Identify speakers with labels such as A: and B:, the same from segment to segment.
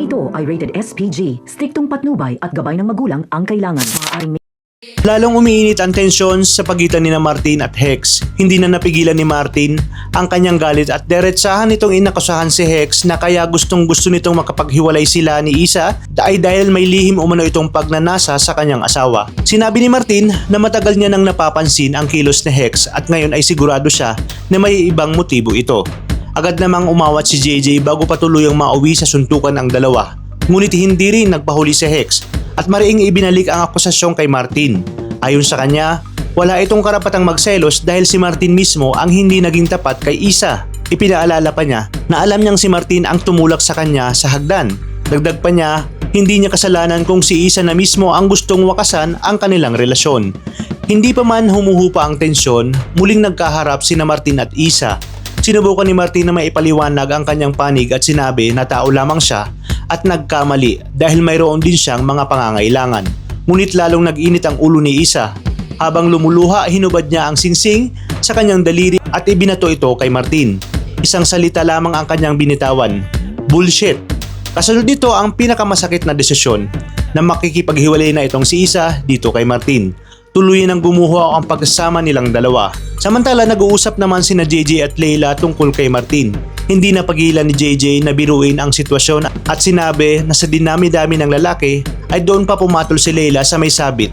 A: ito ay rated SPG. Striktong patnubay at gabay ng magulang ang kailangan. Maaaring
B: Lalong umiinit ang tensyon sa pagitan ni Martin at Hex. Hindi na napigilan ni Martin ang kanyang galit at diretsahan nitong inakusahan si Hex na kaya gustong gusto nitong makapaghiwalay sila ni Isa ay dahil may lihim umano itong pagnanasa sa kanyang asawa. Sinabi ni Martin na matagal niya nang napapansin ang kilos ni Hex at ngayon ay sigurado siya na may ibang motibo ito. Agad namang umawat si JJ bago pa tuluyang mauwi sa suntukan ang dalawa. Ngunit hindi rin nagpahuli si Hex at mariing ibinalik ang akusasyon kay Martin. Ayon sa kanya, wala itong karapatang magselos dahil si Martin mismo ang hindi naging tapat kay Isa. Ipinaalala pa niya na alam niyang si Martin ang tumulak sa kanya sa hagdan. Dagdag pa niya, hindi niya kasalanan kung si Isa na mismo ang gustong wakasan ang kanilang relasyon. Hindi pa man humuhupa ang tensyon, muling nagkaharap sina Martin at Isa. Sinubukan ni Martin na maipaliwanag ang kanyang panig at sinabi na tao lamang siya at nagkamali dahil mayroon din siyang mga pangangailangan. Ngunit lalong nag-init ang ulo ni Isa. Habang lumuluha, hinubad niya ang singsing sa kanyang daliri at ibinato ito kay Martin. Isang salita lamang ang kanyang binitawan, bullshit. Kasunod nito ang pinakamasakit na desisyon na makikipaghiwalay na itong si Isa dito kay Martin. Tuluyan ang gumuho ang pagsasama nilang dalawa. Samantala nag-uusap naman sina JJ at Leila tungkol kay Martin. Hindi napagilan ni JJ na biruin ang sitwasyon at sinabi na sa dinami-dami ng lalaki ay doon pa pumatol si Leila sa may sabit.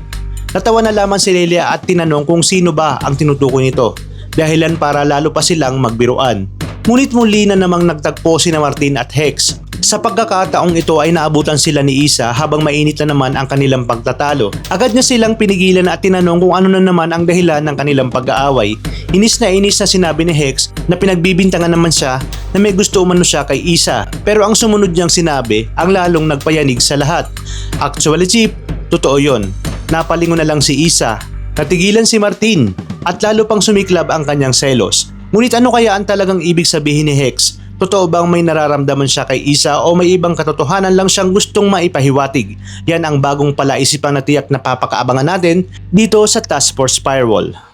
B: Natawa na lamang si Leila at tinanong kung sino ba ang tinutukoy nito. Dahilan para lalo pa silang magbiruan. Ngunit muli na namang nagtagpo sina Martin at Hex. Sa pagkakataong ito ay naabutan sila ni Isa habang mainit na naman ang kanilang pagtatalo. Agad niya silang pinigilan at tinanong kung ano na naman ang dahilan ng kanilang pag-aaway. Inis na sinabi ni Hex na pinagbibintangan naman siya na may gusto umano siya kay Isa. Pero ang sumunod niyang sinabi ang lalong nagpayanig sa lahat. Actually Chip, totoo yon. Napalingon na lang si Isa. Natigilan si Martin at lalo pang sumiklab ang kanyang selos. Ngunit ano kaya ang talagang ibig sabihin ni Hex? Totoo bang may nararamdaman siya kay Isa o may ibang katotohanan lang siyang gustong maipahiwatig? Yan ang bagong palaisipang na tiyak na papakaabangan natin dito sa Task Force Firewall.